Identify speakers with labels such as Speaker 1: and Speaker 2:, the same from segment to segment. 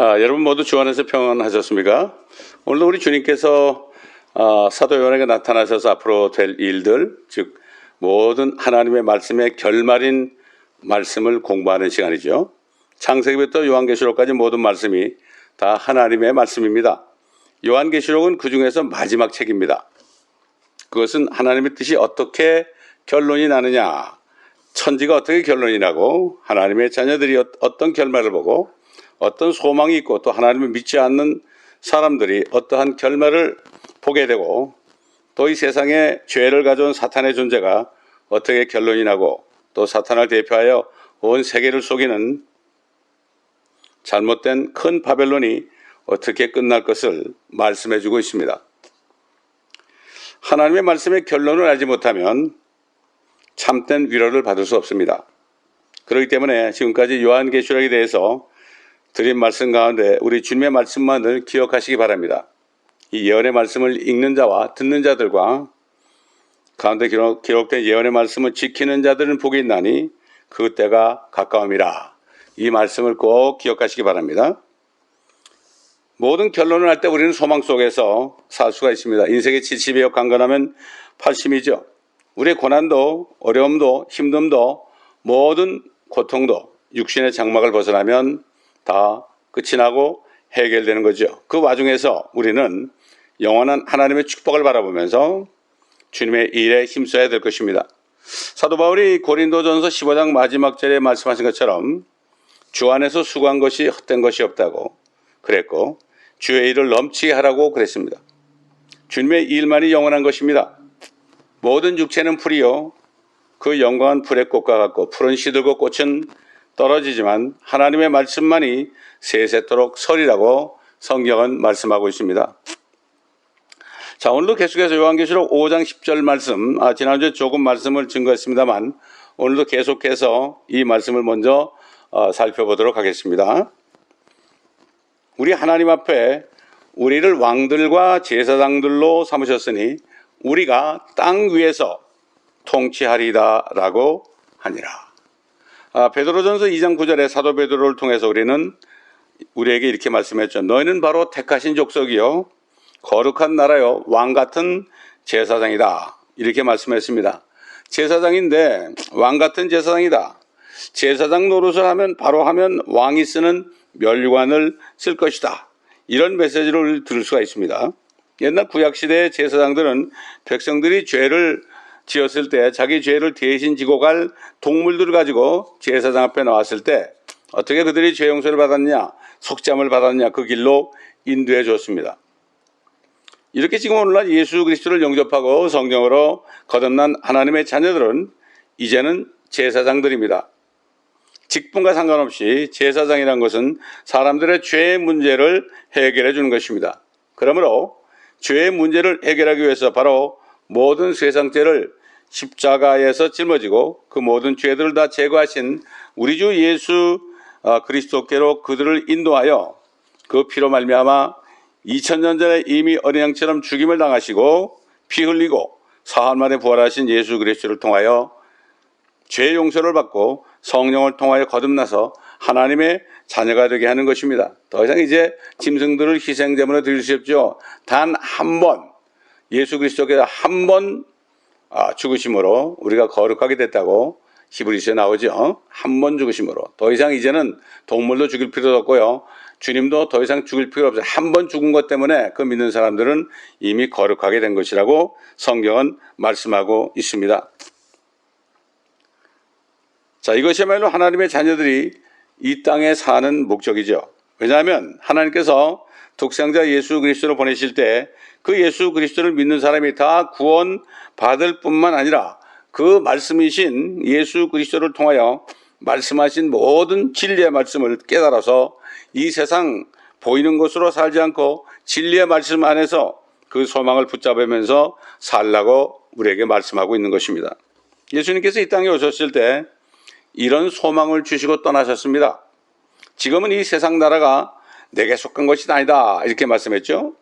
Speaker 1: 여러분 모두 주 안에서 평안하셨습니까? 오늘도 우리 주님께서 사도 요한에게 나타나셔서 앞으로 될 일들, 즉 모든 하나님의 말씀의 결말인 말씀을 공부하는 시간이죠. 창세기부터 요한계시록까지 모든 말씀이 다 하나님의 말씀입니다. 요한계시록은 그 중에서 마지막 책입니다. 그것은 하나님의 뜻이 어떻게 결론이 나느냐, 천지가 어떻게 결론이 나고 하나님의 자녀들이 어떤 결말을 보고 어떤 소망이 있고 또 하나님을 믿지 않는 사람들이 어떠한 결말을 보게 되고 또 이 세상에 죄를 가져온 사탄의 존재가 어떻게 결론이 나고 또 사탄을 대표하여 온 세계를 속이는 잘못된 큰 바벨론이 어떻게 끝날 것을 말씀해 주고 있습니다. 하나님의 말씀의 결론을 알지 못하면 참된 위로를 받을 수 없습니다. 그렇기 때문에 지금까지 요한계시록에 대해서 드린 말씀 가운데 우리 주님의 말씀만을 기억하시기 바랍니다. 이 예언의 말씀을 읽는 자와 듣는 자들과 가운데 기록된 예언의 말씀을 지키는 자들은 복이 있나니 그 때가 가까움이라. 이 말씀을 꼭 기억하시기 바랍니다. 모든 결론을 할 때 우리는 소망 속에서 살 수가 있습니다. 인생의 70여 강건하면 80이죠. 우리의 고난도 어려움도 힘듦도 모든 고통도 육신의 장막을 벗어나면 다 끝이 나고 해결되는 거죠. 그 와중에서 우리는 영원한 하나님의 축복을 바라보면서 주님의 일에 힘써야 될 것입니다. 사도 바울이 고린도전서 15장 마지막 절에 말씀하신 것처럼 주 안에서 수고한 것이 헛된 것이 없다고 그랬고 주의 일을 넘치게 하라고 그랬습니다. 주님의 일만이 영원한 것입니다. 모든 육체는 풀이요 그 영광은 풀의 꽃과 같고 풀은 시들고 꽃은 떨어지지만 하나님의 말씀만이 세세토록 설이라고 성경은 말씀하고 있습니다. 자, 오늘도 계속해서 요한계시록 5장 10절 말씀, 지난주에 조금 말씀을 증거했습니다만 오늘도 계속해서 이 말씀을 먼저 살펴보도록 하겠습니다. 우리 하나님 앞에 우리를 왕들과 제사장들로 삼으셨으니 우리가 땅 위에서 통치하리다라고 하니라. 베드로전서 2장 9절에 사도 베드로를 통해서 우리에게 이렇게 말씀했죠. 너희는 바로 택하신 족속이요 거룩한 나라요 왕 같은 제사장이다. 이렇게 말씀했습니다. 제사장인데 왕 같은 제사장이다. 제사장 노릇을 하면 왕이 쓰는 멸관을 쓸 것이다. 이런 메시지를 들을 수가 있습니다. 옛날 구약시대의 제사장들은 백성들이 죄를 지었을 때 자기 죄를 대신 지고 갈 동물들을 가지고 제사장 앞에 나왔을 때 어떻게 그들이 죄 용서를 받았냐, 속죄함을 받았냐 그 길로 인도해 줬습니다. 이렇게 지금 오늘날 예수 그리스도를 영접하고 성령으로 거듭난 하나님의 자녀들은 이제는 제사장들입니다. 직분과 상관없이 제사장이라는 것은 사람들의 죄의 문제를 해결해 주는 것입니다. 그러므로 죄의 문제를 해결하기 위해서 바로 모든 세상죄를 십자가에서 짊어지고 그 모든 죄들을 다 제거하신 우리 주 예수 그리스도께로 그들을 인도하여 그 피로 말미암아 2000년 전에 이미 어린 양처럼 죽임을 당하시고 피 흘리고 사흘 만에 부활하신 예수 그리스도를 통하여 죄 용서를 받고 성령을 통하여 거듭나서 하나님의 자녀가 되게 하는 것입니다. 더 이상 이제 짐승들을 희생제물로 드릴 수 없죠. 단 한 번 예수 그리스도께서 한 번 죽으심으로 우리가 거룩하게 됐다고 히브리서에 나오죠. 한 번 죽으심으로. 더 이상 이제는 동물도 죽일 필요도 없고요. 주님도 더 이상 죽일 필요 없어요. 한 번 죽은 것 때문에 그 믿는 사람들은 이미 거룩하게 된 것이라고 성경은 말씀하고 있습니다. 자, 이것이야말로 하나님의 자녀들이 이 땅에 사는 목적이죠. 왜냐하면 하나님께서 독생자 예수 그리스도를 보내실 때 그 예수 그리스도를 믿는 사람이 다 구원 받을 뿐만 아니라 그 말씀이신 예수 그리스도를 통하여 말씀하신 모든 진리의 말씀을 깨달아서 이 세상 보이는 것으로 살지 않고 진리의 말씀 안에서 그 소망을 붙잡으면서 살라고 우리에게 말씀하고 있는 것입니다. 예수님께서 이 땅에 오셨을 때 이런 소망을 주시고 떠나셨습니다. 지금은 이 세상 나라가 내게 속한 것이 아니다 이렇게 말씀했죠.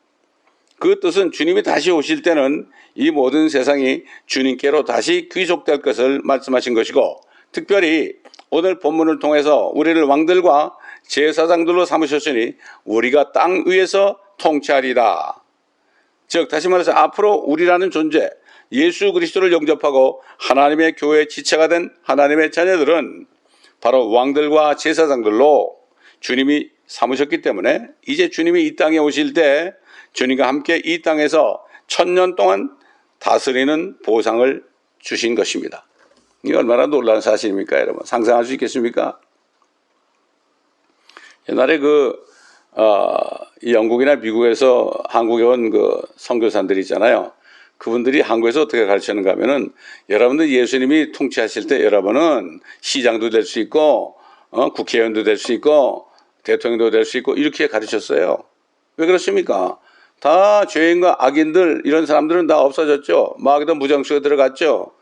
Speaker 1: 그 뜻은 주님이 다시 오실 때는 이 모든 세상이 주님께로 다시 귀속될 것을 말씀하신 것이고 특별히 오늘 본문을 통해서 우리를 왕들과 제사장들로 삼으셨으니 우리가 땅 위에서 통치하리라. 즉 다시 말해서 앞으로 우리라는 존재, 예수 그리스도를 영접하고 하나님의 교회의 지체가 된 하나님의 자녀들은 바로 왕들과 제사장들로 주님이 삼으셨기 때문에 이제 주님이 이 땅에 오실 때 주님과 함께 이 땅에서 1000년 동안 다스리는 보상을 주신 것입니다. 이게 얼마나 놀라운 사실입니까, 여러분? 상상할 수 있겠습니까? 옛날에 이 영국이나 미국에서 한국에 온 선교사들이 있잖아요. 그분들이 한국에서 어떻게 가르치는가 하면은 여러분들 예수님이 통치하실 때 여러분은 시장도 될 수 있고, 국회의원도 될 수 있고, 대통령도 될 수 있고, 이렇게 가르쳤어요. 왜 그렇습니까? 다 죄인과 악인들, 이런 사람들은 다 없어졌죠. 마귀도 무정 속에 들어갔죠.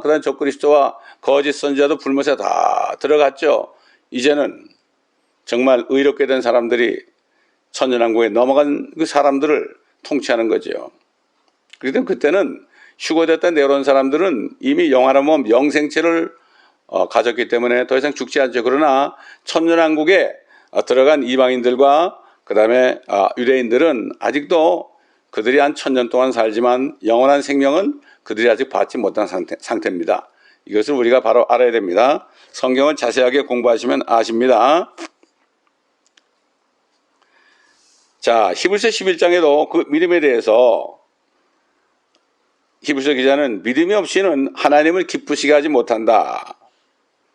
Speaker 1: 그다음 적그리스도와 거짓 선지자도 불못에 다 들어갔죠. 이제는 정말 의롭게 된 사람들이 천년왕국에 넘어간 그 사람들을 통치하는 거죠. 그런데 그때는 휴거됐다 내려온 사람들은 이미 영원한 몸, 영생체를 가졌기 때문에 더 이상 죽지 않죠. 그러나 천년왕국에 들어간 이방인들과 그 다음에 유대인들은 아직도 그들이 한 1000년 동안 살지만 영원한 생명은 그들이 아직 받지 못한 상태입니다. 이것을 우리가 바로 알아야 됩니다. 성경을 자세하게 공부하시면 아십니다. 자, 히브리서 11장에도 그 믿음에 대해서 히브리서 기자는 믿음이 없이는 하나님을 기쁘시게 하지 못한다.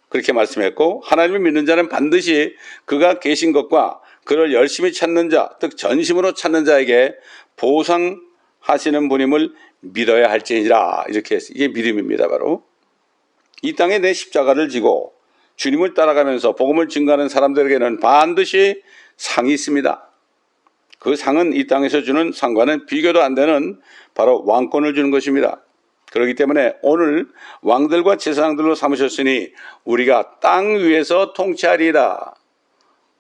Speaker 1: 그렇게 말씀했고, 하나님을 믿는 자는 반드시 그가 계신 것과 그를 열심히 찾는 자, 즉 전심으로 찾는 자에게 보상하시는 분임을 믿어야 할지니라. 이렇게 했어요. 이게 믿음입니다. 바로 이 땅에 내 십자가를 지고 주님을 따라가면서 복음을 증거하는 사람들에게는 반드시 상이 있습니다. 그 상은 이 땅에서 주는 상과는 비교도 안 되는 바로 왕권을 주는 것입니다. 그렇기 때문에 오늘 왕들과 제사장들로 삼으셨으니 우리가 땅 위에서 통치하리이다.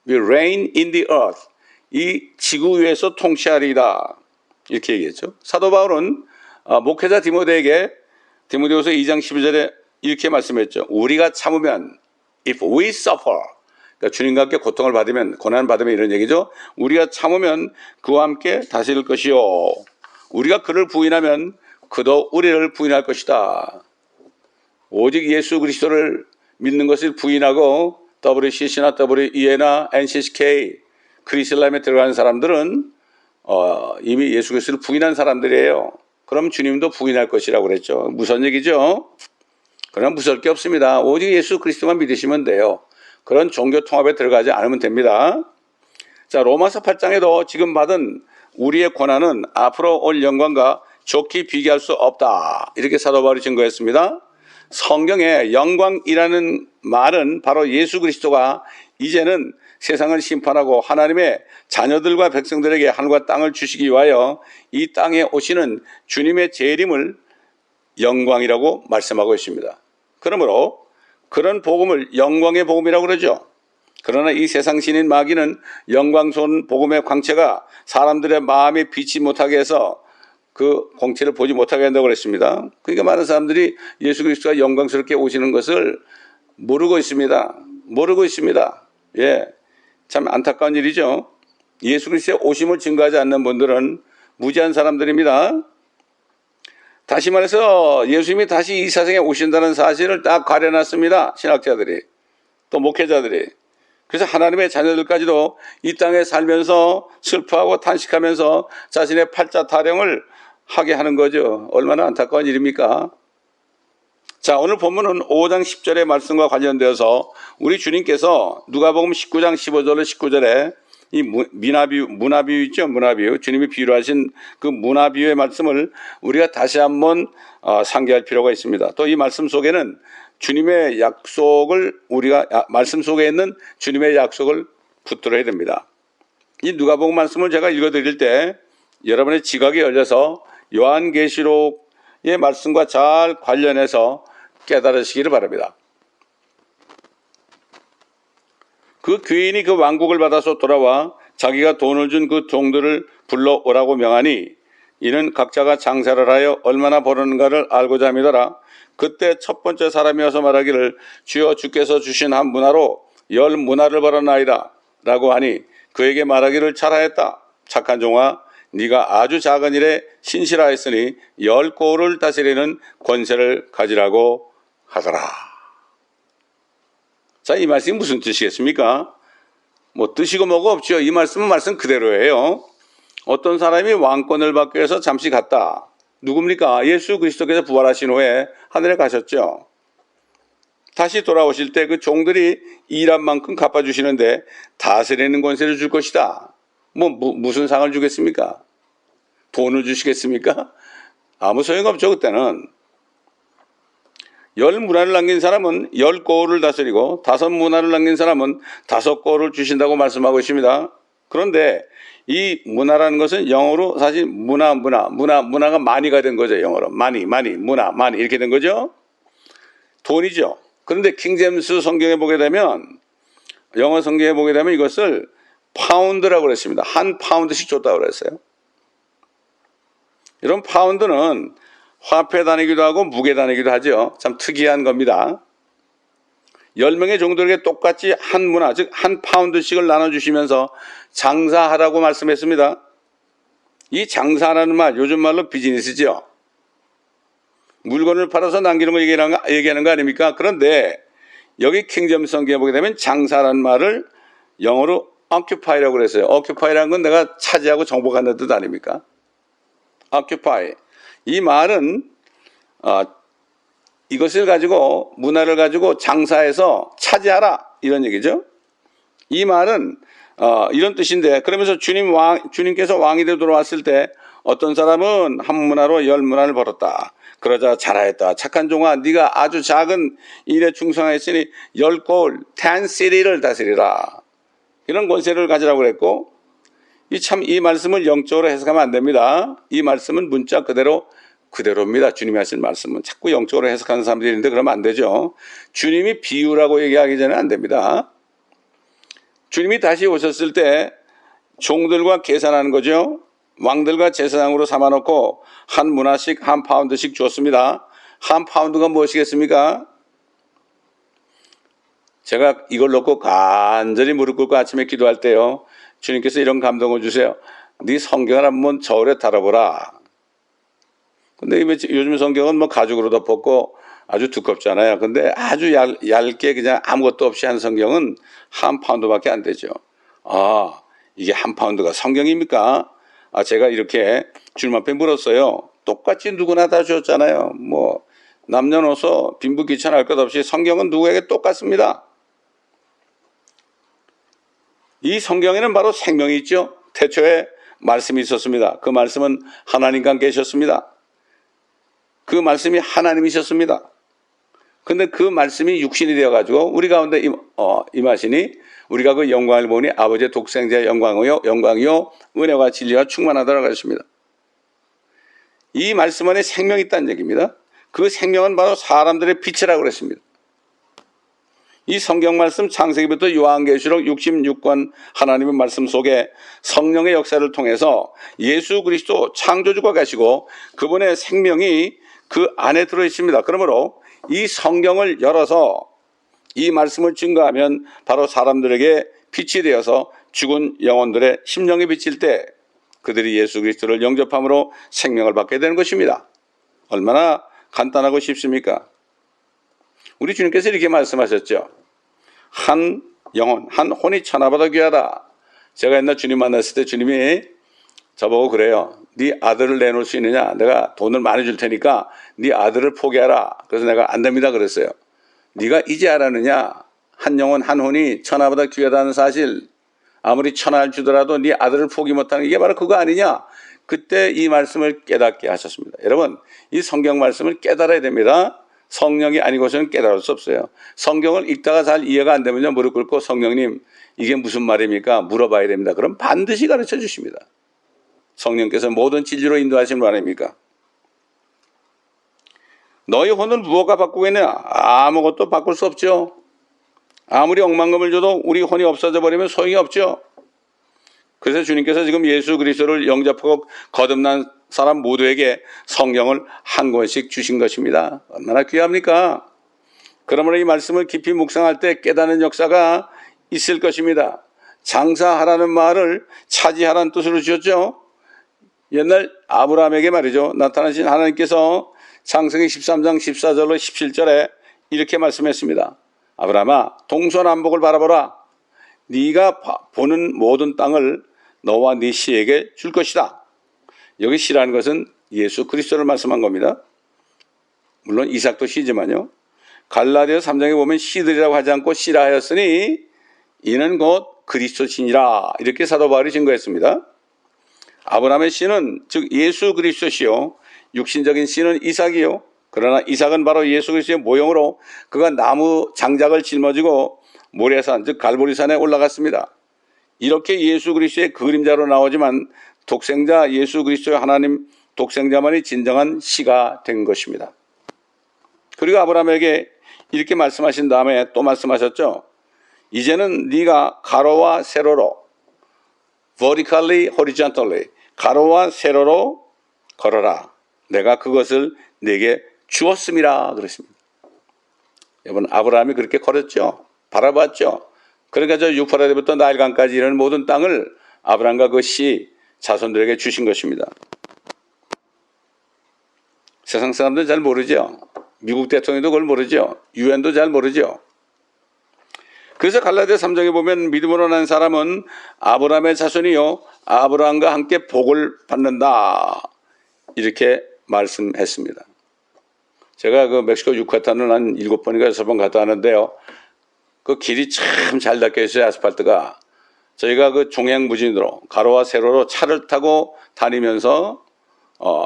Speaker 1: We reign in the earth. 이 지구 위에서 통치하리이다. 이렇게 얘기했죠. 사도 바울은 목회자 디모데에게 디모데후서 2장 12절에 이렇게 말씀했죠. 우리가 참으면 if we suffer, 그러니까 주님과 함께 고통을 받으면, 고난을 받으면 이런 얘기죠. 우리가 참으면 그와 함께 다스릴 것이요. 우리가 그를 부인하면 그도 우리를 부인할 것이다. 오직 예수 그리스도를 믿는 것을 부인하고 WCC나 WEA나 NCCK, 크리슬람에 들어가는 사람들은 이미 예수 그리스도를 부인한 사람들이에요. 그럼 주님도 부인할 것이라고 그랬죠. 무슨 얘기죠? 그러나 무서울 게 없습니다. 오직 예수 그리스도만 믿으시면 돼요. 그런 종교 통합에 들어가지 않으면 됩니다. 자, 로마서 8장에도 지금 받은 우리의 고난은 앞으로 올 영광과 좋게 비교할 수 없다. 이렇게 사도 바울이 증거했습니다. 성경에 영광이라는 말은 바로 예수 그리스도가 이제는 세상을 심판하고 하나님의 자녀들과 백성들에게 하늘과 땅을 주시기 위하여 이 땅에 오시는 주님의 재림을 영광이라고 말씀하고 있습니다. 그러므로 그런 복음을 영광의 복음이라고 그러죠. 그러나 이 세상 신인 마귀는 영광스러운 복음의 광채가 사람들의 마음에 비치 못하게 해서 그 공체를 보지 못하게 한다고 그랬습니다. 그러니까 많은 사람들이 예수 그리스도가 영광스럽게 오시는 것을 모르고 있습니다. 모르고 있습니다. 예, 참 안타까운 일이죠. 예수 그리스도의 오심을 증거하지 않는 분들은 무지한 사람들입니다. 다시 말해서 예수님이 다시 이 세상에 오신다는 사실을 딱 가려놨습니다. 신학자들이, 또 목회자들이. 그래서 하나님의 자녀들까지도 이 땅에 살면서 슬퍼하고 탄식하면서 자신의 팔자 타령을 하게 하는 거죠. 얼마나 안타까운 일입니까? 자, 오늘 본문은 5장 10절의 말씀과 관련되어서 우리 주님께서 누가복음 19장 15절로 19절에 이 문화비유 있죠? 문화비유. 주님이 비유로 하신 그 문화비유의 말씀을 우리가 다시 한번 상기할 필요가 있습니다. 또 이 말씀 속에는 주님의 약속을 말씀 속에 있는 주님의 약속을 붙들어야 됩니다. 이 누가복음 말씀을 제가 읽어드릴 때 여러분의 지각이 열려서 요한계시록의 말씀과 잘 관련해서 깨달으시기를 바랍니다. 그 귀인이 그 왕국을 받아서 돌아와 자기가 돈을 준 그 종들을 불러오라고 명하니 이는 각자가 장사를 하여 얼마나 벌었는가를 알고자 함이더라. 그때 첫 번째 사람이 와서 말하기를 주여 주께서 주신 한 문화로 10 문화를 벌었나이다. 라고 하니 그에게 말하기를 잘하였다. 착한 종아, 네가 아주 작은 일에 신실하였으니 10고을을 다스리는 권세를 가지라고 하더라. 자, 이 말씀이 무슨 뜻이겠습니까? 뭐 뜻이고 뭐고 없죠. 이 말씀은 말씀 그대로예요. 어떤 사람이 왕권을 받기 위해서 잠시 갔다. 누굽니까? 예수 그리스도께서 부활하신 후에 하늘에 가셨죠. 다시 돌아오실 때 그 종들이 일한 만큼 갚아주시는데 다스리는 권세를 줄 것이다. 무슨 상을 주겠습니까? 돈을 주시겠습니까? 아무 소용없죠. 그때는 10문화를 남긴 사람은 10고을을 다스리고 5문화를 남긴 사람은 5고을을 주신다고 말씀하고 있습니다. 그런데 이 문화라는 것은 영어로 사실 문화가 많이가 된 거죠. 영어로 문화 이렇게 된 거죠. 돈이죠. 그런데 킹제임스 성경에 보게 되면, 영어 성경에 보게 되면 이것을 파운드라고 그랬습니다. 한 파운드씩 줬다고 그랬어요. 이런 파운드는 화폐 단위기도 하고 무게 단위기도 하죠. 참 특이한 겁니다. 10명의 종들에게 똑같이 한 문화, 즉 한 파운드씩을 나눠주시면서 장사하라고 말씀했습니다. 이 장사라는 말, 요즘 말로 비즈니스죠. 물건을 팔아서 남기는 거 얘기하는 거 아닙니까? 그런데 여기 킹제임스 성경에 보게 되면 장사라는 말을 영어로 occupy라고 그랬어요. occupy라는 건 내가 차지하고 정복하는 뜻 아닙니까? occupy. 이 말은 이것을 가지고, 문화를 가지고 장사해서 차지하라 이런 얘기죠. 이 말은 이런 뜻인데, 그러면서 주님께서 왕이 되어 돌아왔을 때 어떤 사람은 한 문화로 10문화를 벌었다. 그러자 잘하였다. 착한 종아, 네가 아주 작은 일에 충성하였으니 10고을, 10city를 다스리라. 이런 권세를 가지라고 그랬고, 이 말씀을 영적으로 해석하면 안 됩니다. 이 말씀은 문자 그대로입니다. 주님이 하신 말씀은. 자꾸 영적으로 해석하는 사람들이 있는데 그러면 안 되죠. 주님이 비유라고 얘기하기 전에 안 됩니다. 주님이 다시 오셨을 때 종들과 계산하는 거죠. 왕들과 제사장으로 삼아놓고 한 문화씩 한 파운드씩 줬습니다. 한 파운드가 무엇이겠습니까? 제가 이걸 놓고 간절히 무릎 꿇고 아침에 기도할 때요, 주님께서 이런 감동을 주세요. 네 성경을 한번 저울에 달아보라. 근데 요즘 성경은 뭐 가죽으로 덮었고 아주 두껍잖아요. 근데 아주 얇게 그냥 아무것도 없이 한 성경은 한 파운드밖에 안 되죠. 아, 이게 한 파운드가 성경입니까? 제가 이렇게 주님 앞에 물었어요. 똑같이 누구나 다 주었잖아요. 뭐 남녀노소 빈부 귀천할 것 없이 성경은 누구에게 똑같습니다. 이 성경에는 바로 생명이 있죠. 태초에 말씀이 있었습니다. 그 말씀은 하나님과 함께 계셨습니다. 그 말씀이 하나님이셨습니다. 근데 그 말씀이 육신이 되어가지고 우리 가운데 임하시니 우리가 그 영광을 보니 아버지의 독생자의 영광이요 은혜와 진리가 충만하다고 하셨습니다. 이 말씀 안에 생명이 있다는 얘기입니다. 그 생명은 바로 사람들의 빛이라고 그랬습니다. 이 성경 말씀 창세기부터 요한계시록 66권 하나님의 말씀 속에 성령의 역사를 통해서 예수 그리스도 창조주가 계시고 그분의 생명이 그 안에 들어 있습니다. 그러므로 이 성경을 열어서 이 말씀을 증거하면 바로 사람들에게 빛이 되어서 죽은 영혼들의 심령이 비칠 때 그들이 예수 그리스도를 영접함으로 생명을 받게 되는 것입니다. 얼마나 간단하고 쉽습니까? 우리 주님께서 이렇게 말씀하셨죠. 한 영혼, 한 혼이 천하보다 귀하다. 제가 옛날 주님 만났을 때 주님이 저보고 그래요. 네 아들을 내놓을 수 있느냐? 내가 돈을 많이 줄 테니까 네 아들을 포기하라. 그래서 내가 안 됩니다 그랬어요. 네가 이제 알았느냐? 한 영혼, 한 혼이 천하보다 귀하다는 사실. 아무리 천하를 주더라도 네 아들을 포기 못하는 게 바로 그거 아니냐? 그때 이 말씀을 깨닫게 하셨습니다. 여러분, 이 성경 말씀을 깨달아야 됩니다. 성령이 아니고서는 깨달을 수 없어요. 성경을 읽다가 잘 이해가 안 되면요, 무릎 꿇고 성령님 이게 무슨 말입니까? 물어봐야 됩니다. 그럼 반드시 가르쳐 주십니다. 성령께서 모든 진리로 인도하시는 거 아닙니까? 너희 혼을 무엇과 바꾸겠냐? 아무것도 바꿀 수 없죠. 아무리 억만금을 줘도 우리 혼이 없어져 버리면 소용이 없죠. 그래서 주님께서 지금 예수 그리스도를 영접하고 거듭난 사람 모두에게 성경을 한 권씩 주신 것입니다. 얼마나 귀합니까? 그러므로 이 말씀을 깊이 묵상할 때 깨닫는 역사가 있을 것입니다. 장사하라는 말을 차지하라는 뜻으로 지었죠. 옛날 아브라함에게 말이죠. 나타나신 하나님께서 창세기 13장 14절로 17절에 이렇게 말씀했습니다. 아브라함아, 동서남북을 바라보라. 네가 보는 모든 땅을 너와 네 씨에게 줄 것이다. 여기 씨라는 것은 예수 그리스도를 말씀한 겁니다. 물론 이삭도 씨지만요. 갈라디아 3장에 보면 씨들이라고 하지 않고 씨라 하였으니 이는 곧 그리스도시니라, 이렇게 사도 바울이 증거했습니다. 아브라함의 씨는 즉 예수 그리스도시요, 육신적인 씨는 이삭이요. 그러나 이삭은 바로 예수 그리스도의 모형으로 그가 나무 장작을 짊어지고 모레산 즉 갈보리산에 올라갔습니다. 이렇게 예수 그리스도의 그림자로 나오지만 독생자 예수 그리스도의 하나님 독생자만이 진정한 씨가 된 것입니다. 그리고 아브라함에게 이렇게 말씀하신 다음에 또 말씀하셨죠. 이제는 네가 가로와 세로로 vertically, horizontally, 가로와 세로로 걸어라. 내가 그것을 네게 주었음이라 그랬습니다. 여러분, 아브라함이 그렇게 걸었죠. 바라봤죠. 그러니까 저 유프라데부터 나일강까지 이르는 모든 땅을 아브라함과 그 씨 자손들에게 주신 것입니다. 세상 사람들은 잘 모르죠. 미국 대통령도 그걸 모르죠. 유엔도 잘 모르죠. 그래서 갈라디아 3장에 보면 믿음으로 난 사람은 아브라함의 자손이요 아브라함과 함께 복을 받는다, 이렇게 말씀했습니다. 제가 그 멕시코 유카탄을 한 7번인가 6번 갔다 왔는데요. 그 길이 참 잘 닦여 있어요. 아스팔트가. 저희가 그 종횡무진으로 가로와 세로로 차를 타고 다니면서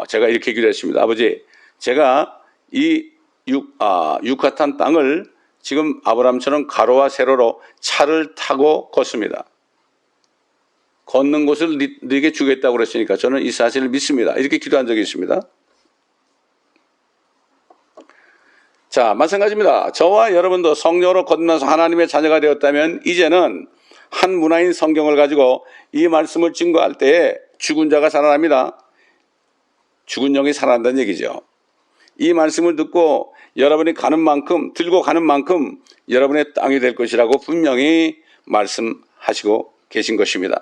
Speaker 1: 제가 이렇게 기도했습니다. 아버지, 제가 이 유카탄 땅을 지금 아브라함처럼 가로와 세로로 차를 타고 걷습니다. 걷는 곳을 네게 주겠다고 그랬으니까 저는 이 사실을 믿습니다. 이렇게 기도한 적이 있습니다. 자, 마찬가지입니다. 저와 여러분도 성령으로 거듭나서 하나님의 자녀가 되었다면 이제는 한 문화인 성경을 가지고 이 말씀을 증거할 때에 죽은 자가 살아납니다. 죽은 영이 살아난다는 얘기죠. 이 말씀을 듣고 여러분이 가는 만큼, 들고 가는 만큼 여러분의 땅이 될 것이라고 분명히 말씀하시고 계신 것입니다.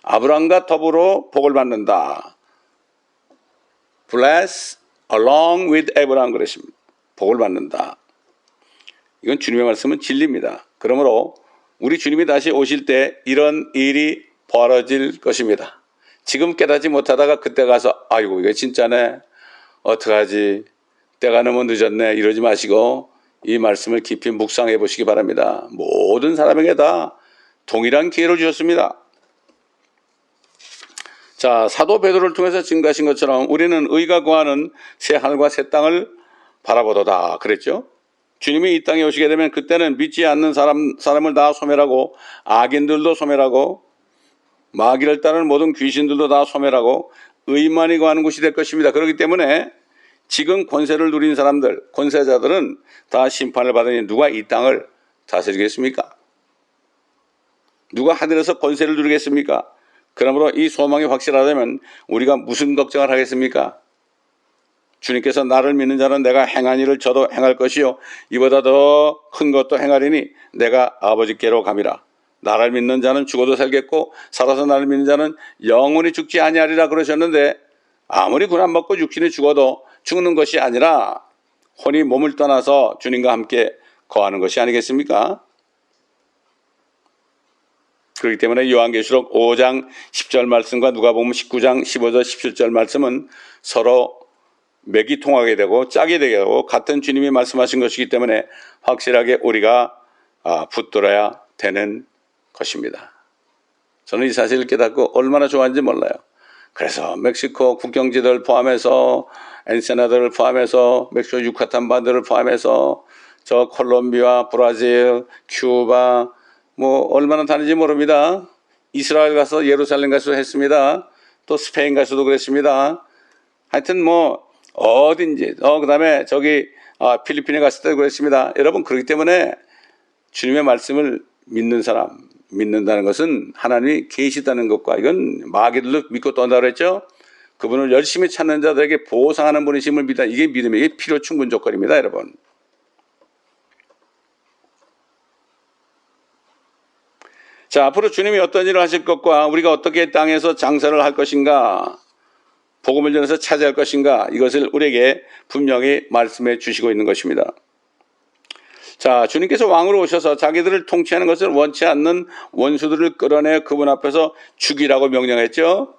Speaker 1: 아브라함과 더불어 복을 받는다. Bless along with Abraham 그랬습니다. 복을 받는다. 이건 주님의 말씀은 진리입니다. 그러므로 우리 주님이 다시 오실 때 이런 일이 벌어질 것입니다. 지금 깨닫지 못하다가 그때 가서 아이고 이거 진짜네, 어떡하지, 때가 너무 늦었네, 이러지 마시고 이 말씀을 깊이 묵상해 보시기 바랍니다. 모든 사람에게 다 동일한 기회를 주셨습니다. 자, 사도 베드로를 통해서 증거하신 것처럼 우리는 의가 거하는 새 하늘과 새 땅을 바라보도다 그랬죠. 주님이 이 땅에 오시게 되면 그때는 믿지 않는 사람을 다 소멸하고 악인들도 소멸하고 마귀를 따르는 모든 귀신들도 다 소멸하고 의만이 거하는 곳이 될 것입니다. 그렇기 때문에 지금 권세를 누린 사람들, 권세자들은 다 심판을 받으니 누가 이 땅을 다스리겠습니까? 누가 하늘에서 권세를 누리겠습니까? 그러므로 이 소망이 확실하다면 우리가 무슨 걱정을 하겠습니까? 주님께서 나를 믿는 자는 내가 행한 일을 저도 행할 것이요 이보다 더 큰 것도 행하리니 내가 아버지께로 감이라. 나를 믿는 자는 죽어도 살겠고 살아서 나를 믿는 자는 영원히 죽지 아니하리라 그러셨는데, 아무리 고난 받고 육신이 죽어도 죽는 것이 아니라 혼이 몸을 떠나서 주님과 함께 거하는 것이 아니겠습니까? 그렇기 때문에 요한계시록 5장 10절 말씀과 누가복음 19장 15절 17절 말씀은 서로 맥이 통하게 되고 짝이 되게 되고 같은 주님이 말씀하신 것이기 때문에 확실하게 우리가 붙들어야 되는 것입니다. 저는 이 사실을 깨닫고 얼마나 좋아하는지 몰라요. 그래서 멕시코 국경지대를 포함해서 엔세나다를 포함해서 멕시코 유카탄 반도를 포함해서 저 콜롬비아, 브라질, 큐바 뭐 얼마나 다른지 모릅니다. 이스라엘 가서 예루살렘 가서 했습니다. 또 스페인 가서도 그랬습니다. 하여튼 뭐 어딘지 그다음에 저기 필리핀에 갔을 때도 그랬습니다. 여러분, 그렇기 때문에 주님의 말씀을 믿는 사람, 믿는다는 것은 하나님이 계시다는 것과, 이건 마귀들도 믿고 떤다고 그랬죠. 그분을 열심히 찾는 자들에게 보상하는 분이심을 믿다. 이게 믿음의, 이게 필요 충분 조건입니다, 여러분. 자, 앞으로 주님이 어떤 일을 하실 것과 우리가 어떻게 땅에서 장사를 할 것인가, 복음을 전해서 차지할 것인가, 이것을 우리에게 분명히 말씀해 주시고 있는 것입니다. 자, 주님께서 왕으로 오셔서 자기들을 통치하는 것을 원치 않는 원수들을 끌어내 그분 앞에서 죽이라고 명령했죠.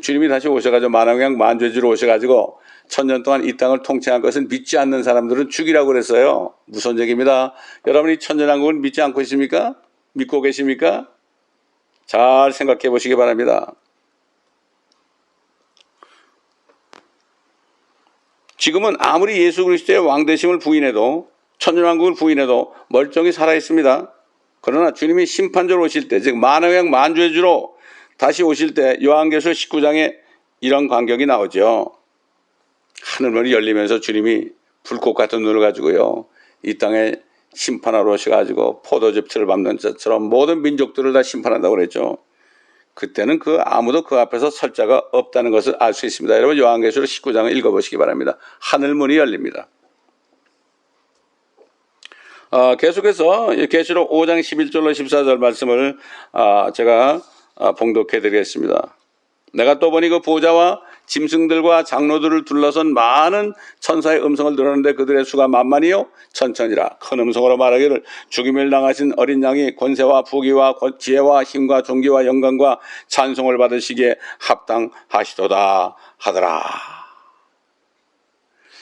Speaker 1: 주님이 다시 오셔가지고 만왕양 만죄주로 오셔가지고 1000년 동안 이 땅을 통치한 것은 믿지 않는 사람들은 죽이라고 그랬어요. 무슨 얘기입니다. 여러분이 천년왕국을 믿지 않고 있습니까? 믿고 계십니까? 잘 생각해 보시기 바랍니다. 지금은 아무리 예수 그리스도의 왕되심을 부인해도, 천년왕국을 부인해도 멀쩡히 살아있습니다. 그러나 주님이 심판주로 오실 때, 즉 만왕양 만죄주로 다시 오실 때 요한계시록 19장에 이런 광경이 나오죠. 하늘문이 열리면서 주님이 불꽃 같은 눈을 가지고요, 이 땅에 심판하러 오셔가지고 포도즙틀을 밟는 것처럼 모든 민족들을 다 심판한다고 그랬죠. 그때는 아무도 그 앞에서 설 자가 없다는 것을 알 수 있습니다. 여러분 요한계시록 19장을 읽어보시기 바랍니다. 하늘문이 열립니다. 계속해서 계시록 5장 11절로 14절 말씀을 제가 봉독해 드리겠습니다. 내가 또 보니 그 보좌와 짐승들과 장로들을 둘러선 많은 천사의 음성을 들었는데 그들의 수가 만만이요 천천이라. 큰 음성으로 말하기를 죽임을 당하신 어린 양이 권세와 부귀와 지혜와 힘과 존귀와 영광과 찬송을 받으시기에 합당하시도다 하더라.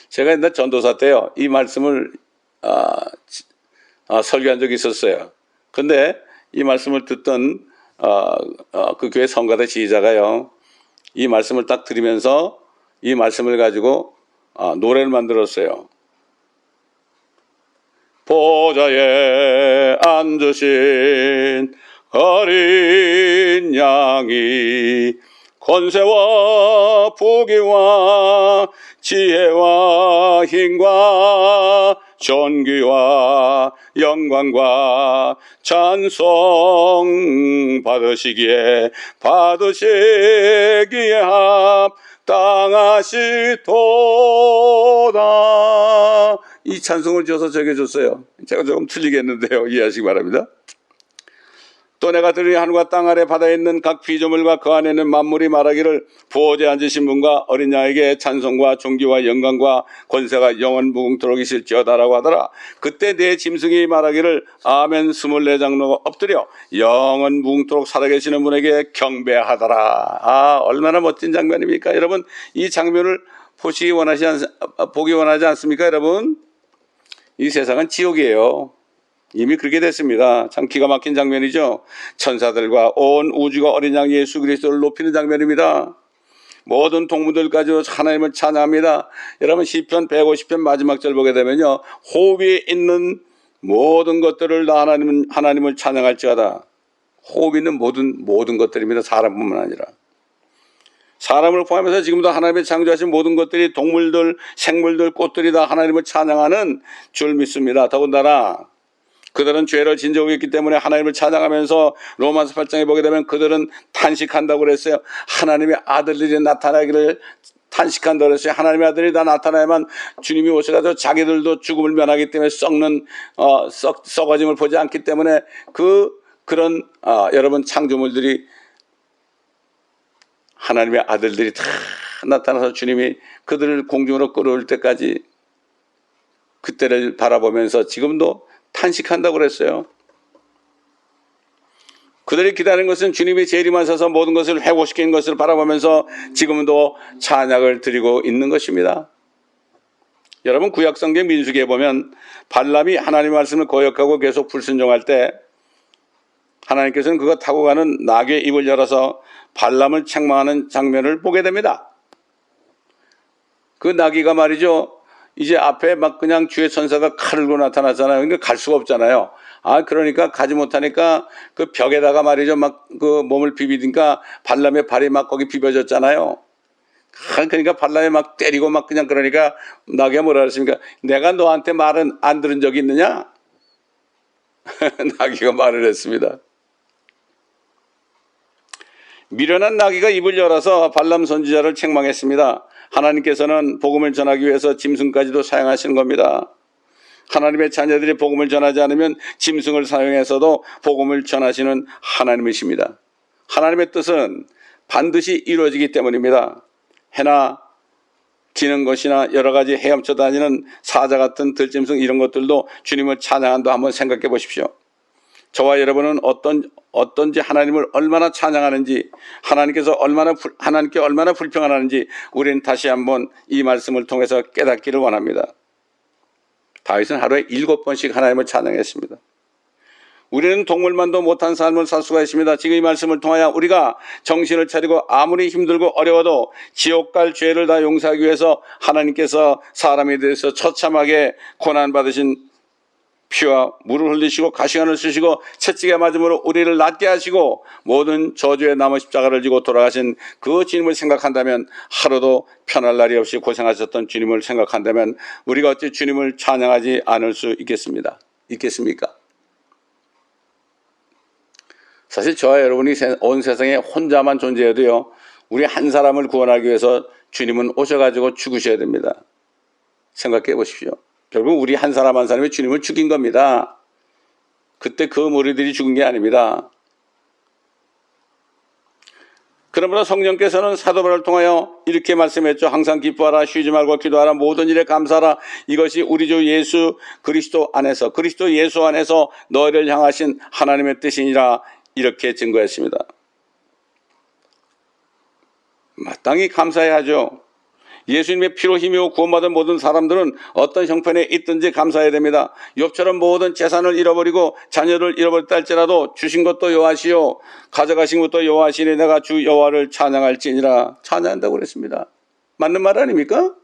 Speaker 1: 제가 옛날 전도사 때요, 이 말씀을 설교한 적이 있었어요. 근데 이 말씀을 듣던 그 교회 성가대 지휘자가요, 이 말씀을 딱 들으면서 이 말씀을 가지고 노래를 만들었어요. 보좌에 앉으신 어린 양이 권세와 부귀와 지혜와 힘과 존귀와 영광과 찬송 받으시기에 합당하시도다. 이 찬송을 지어서 적어줬어요. 제가 조금 틀리겠는데요, 이해하시기 바랍니다. 또 내가 들으니 하늘과 땅 아래 바다에 있는 각 피조물과 그 안에 있는 만물이 말하기를 보호자에 앉으신 분과 어린 양에게 찬송과 존귀와 영광과 권세가 영원 무궁토록 있을지어다라고 하더라. 그때 내 짐승이 말하기를 아멘 24장로가 엎드려 영원 무궁토록 살아계시는 분에게 경배하더라. 얼마나 멋진 장면입니까? 여러분 이 장면을 보기 원하지 않습니까? 여러분 이 세상은 지옥이에요. 이미 그렇게 됐습니다. 참 기가 막힌 장면이죠. 천사들과 온 우주가 어린 양 예수 그리스도를 높이는 장면입니다. 모든 동무들까지 하나님을 찬양합니다. 여러분 시편 150편 마지막 절 보게 되면요, 호흡이 있는 모든 것들을 다 하나님을 찬양할지어다. 호흡 있는 모든 것들입니다. 사람뿐만 아니라. 사람을 포함해서 지금도 하나님의 창조하신 모든 것들이 동물들, 생물들, 꽃들이 다 하나님을 찬양하는 줄 믿습니다. 더군다나 그들은 죄를 진정하고 있기 때문에 하나님을 찬양하면서 로마서 8장에 보게 되면 그들은 탄식한다고 그랬어요. 하나님의 아들들이 나타나기를 탄식한다고 그랬어요. 하나님의 아들이 다 나타나야만 주님이 오셔가지고 자기들도 죽음을 면하기 때문에 썩어짐을 보지 않기 때문에 그런 여러분 창조물들이 하나님의 아들들이 다 나타나서 주님이 그들을 공중으로 끌어올 때까지 그때를 바라보면서 지금도 탄식한다고 그랬어요. 그들이 기다리는 것은 주님이 재림하셔서 모든 것을 회복시키는 것을 바라보면서 지금도 찬양을 드리고 있는 것입니다. 여러분 구약성경 민수기에 보면 발람이 하나님의 말씀을 거역하고 계속 불순종할 때 하나님께서는 그거 타고 가는 나귀의 입을 열어서 발람을 책망하는 장면을 보게 됩니다. 그 나귀가 말이죠, 이제 앞에 막 그냥 주의 천사가 칼을 들고 나타나잖아요. 그러니까 갈 수가 없잖아요. 그러니까 가지 못하니까 그 벽에다가 말이죠, 막 그 몸을 비비니까 발람의 발이 막 거기 비벼졌잖아요. 그러니까 발람이 막 때리고 막 그냥 그러니까 나귀가 뭐라 그랬습니까? 내가 너한테 말은 안 들은 적이 있느냐? 나귀가 말을 했습니다. 미련한 나귀가 입을 열어서 발람 선지자를 책망했습니다. 하나님께서는 복음을 전하기 위해서 짐승까지도 사용하시는 겁니다. 하나님의 자녀들이 복음을 전하지 않으면 짐승을 사용해서도 복음을 전하시는 하나님이십니다. 하나님의 뜻은 반드시 이루어지기 때문입니다. 해나 기는 것이나 여러 가지 헤엄쳐 다니는 사자 같은 들짐승 이런 것들도 주님을 찬양한다 한번 생각해 보십시오. 저와 여러분은 어떤지 하나님을 얼마나 찬양하는지 하나님께 얼마나 불평하는지 우리는 다시 한번 이 말씀을 통해서 깨닫기를 원합니다. 다윗은 하루에 7번씩 하나님을 찬양했습니다. 우리는 동물만도 못한 삶을 살 수가 있습니다. 지금 이 말씀을 통하여 우리가 정신을 차리고 아무리 힘들고 어려워도 지옥 갈 죄를 다 용서하기 위해서 하나님께서 사람에 대해서 처참하게 고난받으신 피와 물을 흘리시고 가시관을 쓰시고 채찍에 맞음으로 우리를 낫게 하시고 모든 저주의 나무 십자가를 지고 돌아가신 그 주님을 생각한다면, 하루도 편할 날이 없이 고생하셨던 주님을 생각한다면 우리가 어찌 주님을 찬양하지 않을 수 있겠습니까? 사실 저와 여러분이 온 세상에 혼자만 존재해도요, 우리 한 사람을 구원하기 위해서 주님은 오셔가지고 죽으셔야 됩니다. 생각해 보십시오. 결국 우리 한 사람 한 사람이 주님을 죽인 겁니다. 그때 그 무리들이 죽은 게 아닙니다. 그러므로 성령께서는 사도 바울을 통하여 이렇게 말씀했죠. 항상 기뻐하라, 쉬지 말고 기도하라, 모든 일에 감사하라. 이것이 우리 주 예수 그리스도 예수 안에서 너희를 향하신 하나님의 뜻이니라, 이렇게 증거했습니다. 마땅히 감사해야 하죠. 예수님의 피로 힘이고 구원받은 모든 사람들은 어떤 형편에 있든지 감사해야 됩니다. 욥처럼 모든 재산을 잃어버리고 자녀를 잃어버렸다 할지라도 주신 것도 여호와시요 가져가신 것도 여호와시니 내가 주 여호와를 찬양할지니라, 찬양한다고 그랬습니다. 맞는 말 아닙니까?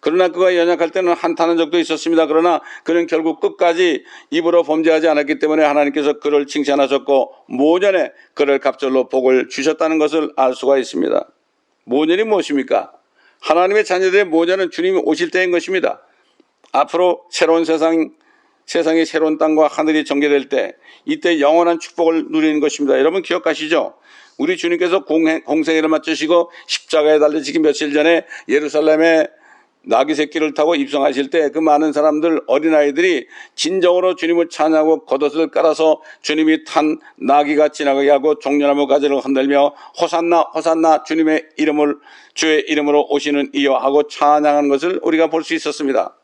Speaker 1: 그러나 그가 연약할 때는 한탄한 적도 있었습니다. 그러나 그는 결국 끝까지 입으로 범죄하지 않았기 때문에 하나님께서 그를 칭찬하셨고 모년에 그를 갑절로 복을 주셨다는 것을 알 수가 있습니다. 모년이 무엇입니까? 하나님의 자녀들의 모년은 주님이 오실 때인 것입니다. 앞으로 새로운 세상이 새로운 땅과 하늘이 전개될 때, 이때 영원한 축복을 누리는 것입니다. 여러분 기억하시죠? 우리 주님께서 공생애를 마치시고 십자가에 달리시기 며칠 전에 예루살렘에 나귀 새끼를 타고 입성하실 때 그 많은 사람들, 어린아이들이 진정으로 주님을 찬양하고 겉옷을 깔아서 주님이 탄 나귀가 지나가게 하고 종려나무 가지를 흔들며 호산나 호산나 주님의 이름을 주의 이름으로 오시는 이여 하고 찬양하는 것을 우리가 볼 수 있었습니다.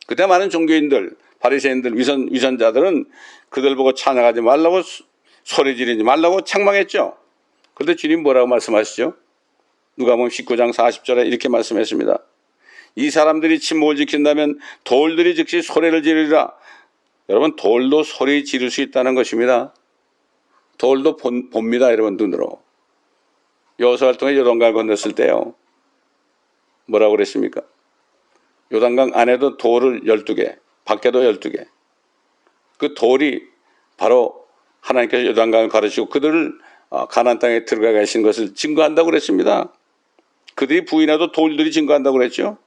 Speaker 1: 그때 많은 종교인들, 바리새인들, 위선자들은 그들 보고 찬양하지 말라고, 소리 지르지 말라고 책망했죠. 그런데 주님 뭐라고 말씀하시죠? 누가복음 19장 40절에 이렇게 말씀했습니다. 이 사람들이 침묵을 지킨다면 돌들이 즉시 소리를 지르리라. 여러분, 돌도 소리 지를 수 있다는 것입니다. 돌도 봅니다, 여러분, 눈으로. 여호수아를 통해 요단강을 건넜을 때요, 뭐라고 그랬습니까? 요단강 안에도 돌을 12개, 밖에도 12개. 그 돌이 바로 하나님께서 요단강을 가르치고 그들을 가나안 땅에 들어가게 하신 것을 증거한다고 그랬습니다. 그들이 부인해도 돌들이 증거한다고 그랬죠.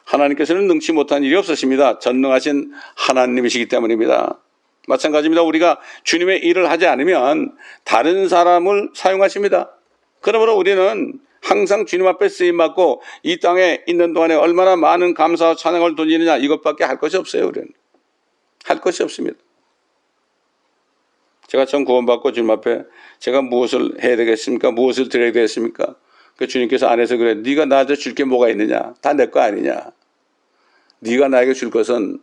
Speaker 1: 하나님께서는 능치 못한 일이 없으십니다. 전능하신 하나님이시기 때문입니다. 마찬가지입니다. 우리가 주님의 일을 하지 않으면 다른 사람을 사용하십니다. 그러므로 우리는 항상 주님 앞에 쓰임받고 이 땅에 있는 동안에 얼마나 많은 감사와 찬양을 돌리느냐, 이것밖에 할 것이 없어요. 우리는 할 것이 없습니다. 제가 처음 구원받고 주님 앞에 제가 무엇을 해야 되겠습니까? 무엇을 드려야 되겠습니까? 그 주님께서 안에서 그래, 네가 나한테 줄 게 뭐가 있느냐? 다 내 거 아니냐? 네가 나에게 줄 것은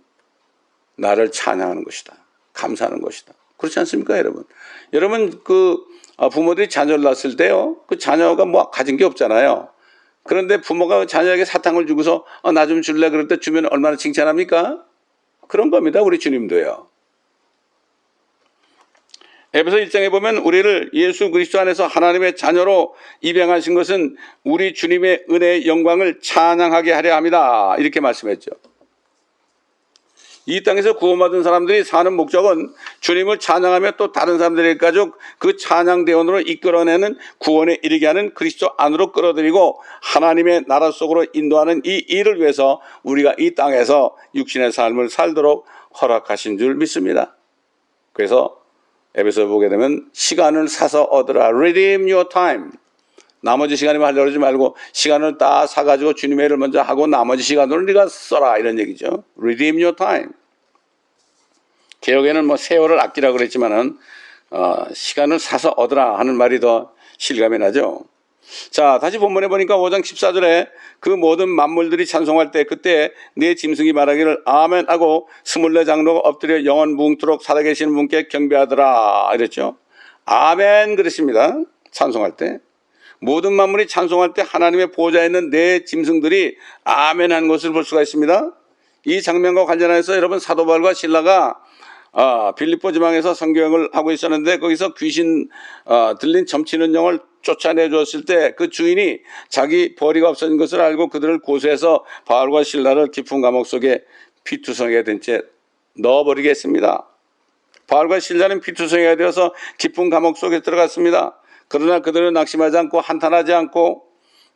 Speaker 1: 나를 찬양하는 것이다, 감사하는 것이다. 그렇지 않습니까, 여러분? 여러분, 부모들이 자녀를 낳았을 때요, 그 자녀가 뭐 가진 게 없잖아요. 그런데 부모가 자녀에게 사탕을 주고서 나 좀 줄래? 그럴 때 주면 얼마나 칭찬합니까? 그런 겁니다, 우리 주님도요. 에베소 1장에 보면 우리를 예수 그리스도 안에서 하나님의 자녀로 입양하신 것은 우리 주님의 은혜의 영광을 찬양하게 하려 합니다, 이렇게 말씀했죠. 이 땅에서 구원받은 사람들이 사는 목적은 주님을 찬양하며 또 다른 사람들의 가족 그 찬양 대원으로 이끌어내는, 구원에 이르게 하는 그리스도 안으로 끌어들이고 하나님의 나라 속으로 인도하는 이 일을 위해서 우리가 이 땅에서 육신의 삶을 살도록 허락하신 줄 믿습니다. 그래서 에베소 보게 되면 시간을 사서 얻으라, redeem your time. 나머지 시간에만 하려고 하지 말고 시간을 다 사가지고 주님의 일을 먼저 하고 나머지 시간을 네가 써라 이런 얘기죠. Redeem your time. 개혁에는 뭐 세월을 아끼라고 그랬지만은 시간을 사서 얻으라 하는 말이 더 실감이 나죠. 자, 다시 본문에 보니까 5장 14절에 그 모든 만물들이 찬송할 때 그때 네 짐승이 말하기를 아멘 하고 24 장로가 엎드려 영원 무궁토록 살아계시는 분께 경배하더라 이랬죠. 아멘 그랬습니다. 찬송할 때 모든 만물이 찬송할 때 하나님의 보좌에 있는 네 짐승들이 아멘 하는 것을 볼 수가 있습니다. 이 장면과 관련해서 여러분 사도 바울과 실라가 빌립보 지방에서 선교행을 하고 있었는데 거기서 귀신 들린 점치는 영을 쫓아내 주었을 때 그 주인이 자기 벌이가 없어진 것을 알고 그들을 고소해서 바울과 실라를 깊은 감옥 속에 피투성이가 된 채 넣어버리겠습니다. 바울과 실라는 피투성이가 되어서 깊은 감옥 속에 들어갔습니다. 그러나 그들은 낙심하지 않고 한탄하지 않고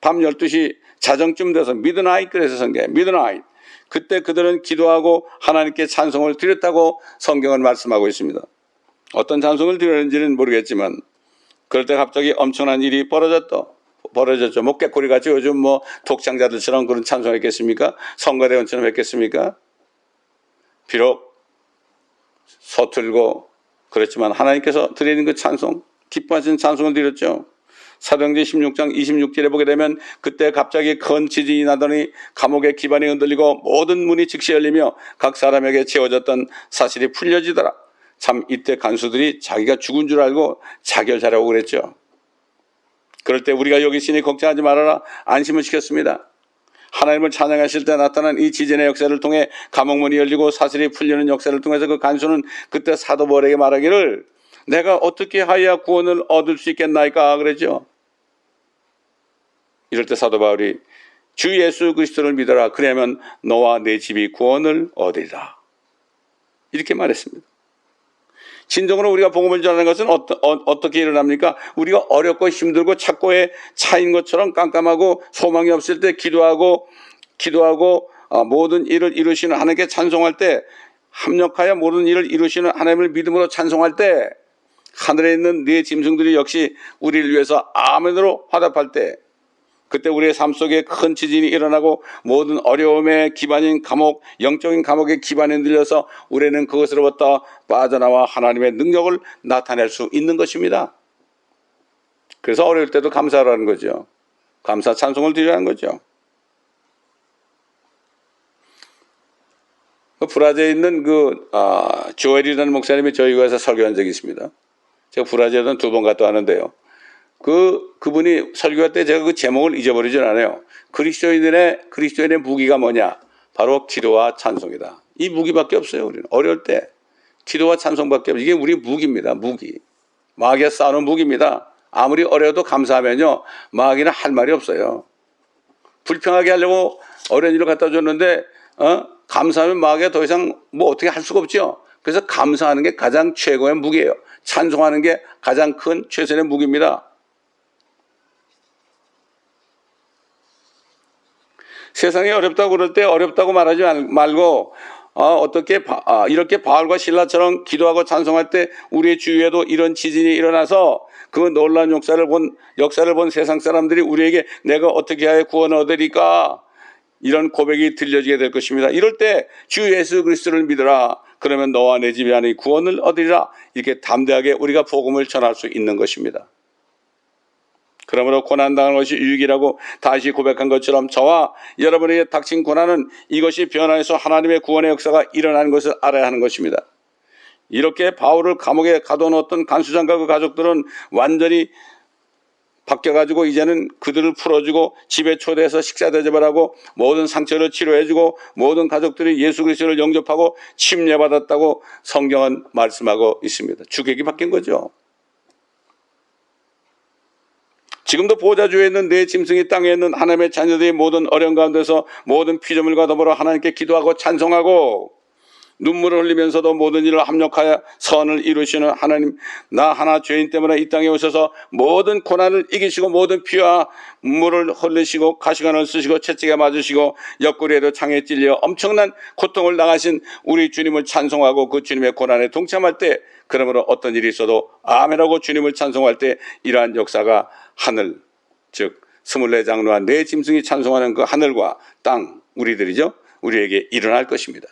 Speaker 1: 밤 12시 자정쯤 돼서 미드나잇 그래서 성경에 미드나잇 그때 그들은 기도하고 하나님께 찬송을 드렸다고 성경은 말씀하고 있습니다. 어떤 찬송을 드렸는지는 모르겠지만 그럴 때 갑자기 엄청난 일이 벌어졌죠. 뭐 깨꼬리같이 요즘 뭐 독창자들처럼 그런 찬송을 했겠습니까? 성가대원처럼 했겠습니까? 비록 서툴고 그렇지만 하나님께서 드리는 그 찬송, 기뻐하시는 찬송을 드렸죠. 사도행전 16장 26절에 보게 되면 그때 갑자기 큰 지진이 나더니 감옥의 기반이 흔들리고 모든 문이 즉시 열리며 각 사람에게 채워졌던 사실이 풀려지더라. 참 이때 간수들이 자기가 죽은 줄 알고 자결하라고 그랬죠. 그럴 때 우리가 여기 있으니 걱정하지 말아라 안심을 시켰습니다. 하나님을 찬양하실 때 나타난 이 지진의 역사를 통해 감옥문이 열리고 사슬이 풀리는 역사를 통해서 그 간수는 그때 사도 바울에게 말하기를 내가 어떻게 하여야 구원을 얻을 수 있겠나이까 그랬죠. 이럴 때 사도 바울이 주 예수 그리스도를 믿어라 그러면 너와 내 집이 구원을 얻으리라 이렇게 말했습니다. 진정으로 우리가 복음을 전하는 것은 어떻게 일어납니까? 우리가 어렵고 힘들고 착고에 차인 것처럼 깜깜하고 소망이 없을 때 기도하고 모든 일을 이루시는 하나님께 찬송할 때 합력하여 모든 일을 이루시는 하나님을 믿음으로 찬송할 때 하늘에 있는 네 짐승들이 역시 우리를 위해서 아멘으로 화답할 때 그때 우리의 삶 속에 큰 지진이 일어나고 모든 어려움의 기반인 감옥, 영적인 감옥의 기반에 흔들려서 우리는 그것으로부터 빠져나와 하나님의 능력을 나타낼 수 있는 것입니다. 그래서 어려울 때도 감사하라는 거죠. 감사 찬송을 드리라는 거죠. 브라질에 있는 조엘이라는 목사님이 저희 교회에서 설교한 적이 있습니다. 제가 브라질에는 2번 갔다 왔는데요. 그분이 설교할 때 제가 그 제목을 잊어버리진 않아요. 그리스도인의 무기가 뭐냐? 바로 기도와 찬송이다. 이 무기밖에 없어요. 우리는 어려울 때 기도와 찬송밖에 없어요. 이게 우리 무기입니다. 무기. 마귀가 쌓아놓은 무기입니다. 아무리 어려워도 감사하면요. 마귀는 할 말이 없어요. 불평하게 하려고 어려운 일을 갖다 줬는데 감사하면 마귀가 더 이상 뭐 어떻게 할 수가 없죠. 그래서 감사하는 게 가장 최고의 무기예요. 찬송하는 게 가장 큰 최선의 무기입니다. 세상이 어렵다고 그럴 때 어렵다고 말하지 말고 이렇게 바울과 실라처럼 기도하고 찬송할 때 우리의 주위에도 이런 지진이 일어나서 그 놀라운 역사를 본 세상 사람들이 우리에게 내가 어떻게 하여 구원을 얻으리까 이런 고백이 들려지게 될 것입니다. 이럴 때 주 예수 그리스도를 믿으라 그러면 너와 내 집이 안에 구원을 얻으리라 이렇게 담대하게 우리가 복음을 전할 수 있는 것입니다. 그러므로 고난당한 것이 유익이라고 다시 고백한 것처럼 저와 여러분에게 닥친 고난은 이것이 변화해서 하나님의 구원의 역사가 일어나는 것을 알아야 하는 것입니다. 이렇게 바울을 감옥에 가둬놓았던 간수장과 그 가족들은 완전히 바뀌어가지고 이제는 그들을 풀어주고 집에 초대해서 식사 대접을 하고 모든 상처를 치료해주고 모든 가족들이 예수 그리스도를 영접하고 침례받았다고 성경은 말씀하고 있습니다. 주객이 바뀐 거죠. 지금도 보좌주에 있는 네 짐승이 땅에 있는 하나님의 자녀들이 모든 어려움 가운데서 모든 피조물과 더불어 하나님께 기도하고 찬송하고 눈물을 흘리면서도 모든 일을 합력하여 선을 이루시는 하나님, 나 하나 죄인 때문에 이 땅에 오셔서 모든 고난을 이기시고 모든 피와 물을 흘리시고 가시관을 쓰시고 채찍에 맞으시고 옆구리에도 창에 찔려 엄청난 고통을 당하신 우리 주님을 찬송하고 그 주님의 고난에 동참할 때 그러므로 어떤 일이 있어도 아멘하고 주님을 찬송할 때 이러한 역사가 하늘 즉 24장로와 네 짐승이 찬송하는 그 하늘과 땅, 우리들이죠. 우리에게 일어날 것입니다.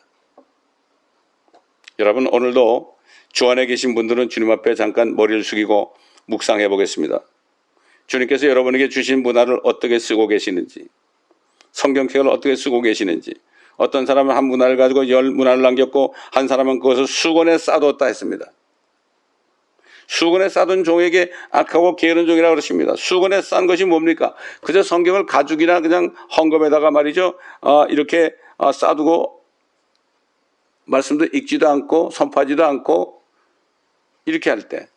Speaker 1: 여러분, 오늘도 주 안에 계신 분들은 주님 앞에 잠깐 머리를 숙이고 묵상해 보겠습니다. 주님께서 여러분에게 주신 문화를 어떻게 쓰고 계시는지, 성경책을 어떻게 쓰고 계시는지, 어떤 사람은 한 문화를 가지고 10문화를 남겼고 한 사람은 그것을 수건에 싸뒀다 했습니다. 수건에 싸둔 종에게 악하고 게으른 종이라고 그러십니다. 수건에 싼 것이 뭡니까? 그저 성경을 가죽이나 그냥 헝겊에다가 말이죠, 이렇게 싸두고 말씀도 읽지도 않고 선포하지도 않고 이렇게 할 때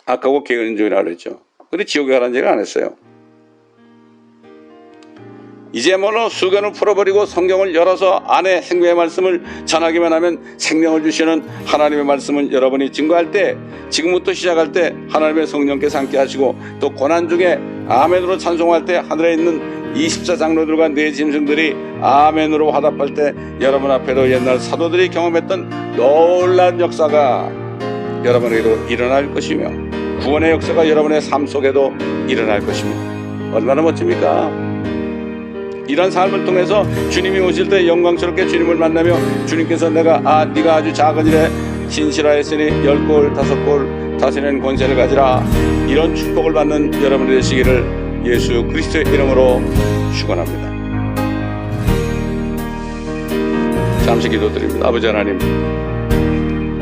Speaker 1: 악하고 게으른 종이라고 그랬죠. 그런데 지옥에 가라는 얘기를 안 했어요. 이제말로 수건을 풀어버리고 성경을 열어서 안에 생명의 말씀을 전하기만 하면 생명을 주시는 하나님의 말씀은 여러분이 증거할 때, 지금부터 시작할 때 하나님의 성령께서 함께 하시고, 또 고난 중에 아멘으로 찬송할 때 하늘에 있는 24장로들과 네 짐승들이 아멘으로 화답할 때 여러분 앞에도 옛날 사도들이 경험했던 놀라운 역사가 여러분에게도 일어날 것이며, 구원의 역사가 여러분의 삶 속에도 일어날 것입니다. 얼마나 멋집니까? 이런 삶을 통해서 주님이 오실 때 영광스럽게 주님을 만나며 주님께서 네가 아주 작은 일에 신실하였으니 10골 5골 다스리는 권세를 가지라, 이런 축복을 받는 여러분이 되시기를 예수 그리스도의 이름으로 축원합니다. 잠시 기도드립니다. 아버지 하나님,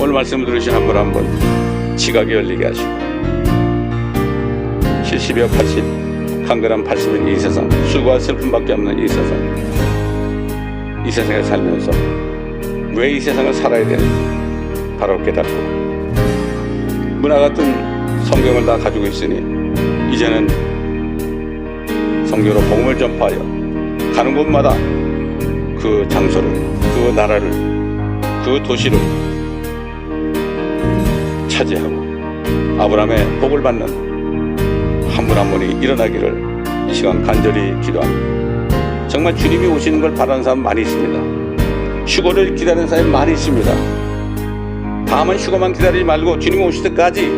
Speaker 1: 오늘 말씀을 들으신 한 분 한 분 지각이 열리게 하시고 70여 80 한가람 80인 이 세상, 수고와 슬픔밖에 없는 이 세상, 이 세상에 살면서 왜 이 세상을 살아야 되는지 바로 깨닫고 문화 같은 성경을 다 가지고 있으니 이제는 성경으로 복음을 전파하여 가는 곳마다 그 장소를, 그 나라를, 그 도시를 차지하고 아브라함의 복을 받는 한 분 한 분이 일어나기를 이 시간 간절히 기도합니다. 정말 주님이 오시는 걸 바라는 사람 많이 있습니다. 휴거를 기다리는 사람이 많이 있습니다. 다만 휴거만 기다리지 말고 주님이 오실 때까지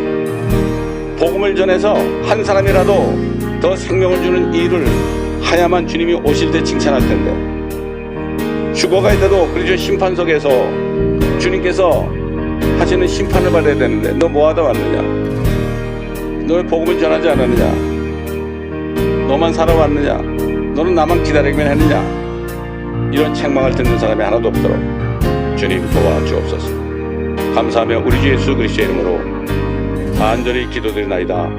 Speaker 1: 복음을 전해서 한 사람이라도 더 생명을 주는 일을 하야만 주님이 오실 때 칭찬할 텐데, 휴거가 있어도 그러죠. 심판석에서 주님께서 하시는 심판을 받아야 되는데 너 뭐하다 왔느냐? 너 왜 복음을 전하지 않았느냐? 너만 살아왔느냐? 너는 나만 기다리기만 했느냐? 이런 책망을 듣는 사람이 하나도 없도록 주님 도와주옵소서. 감사하며 우리 주 예수 그리스도의 이름으로 간절히 기도드리나이다.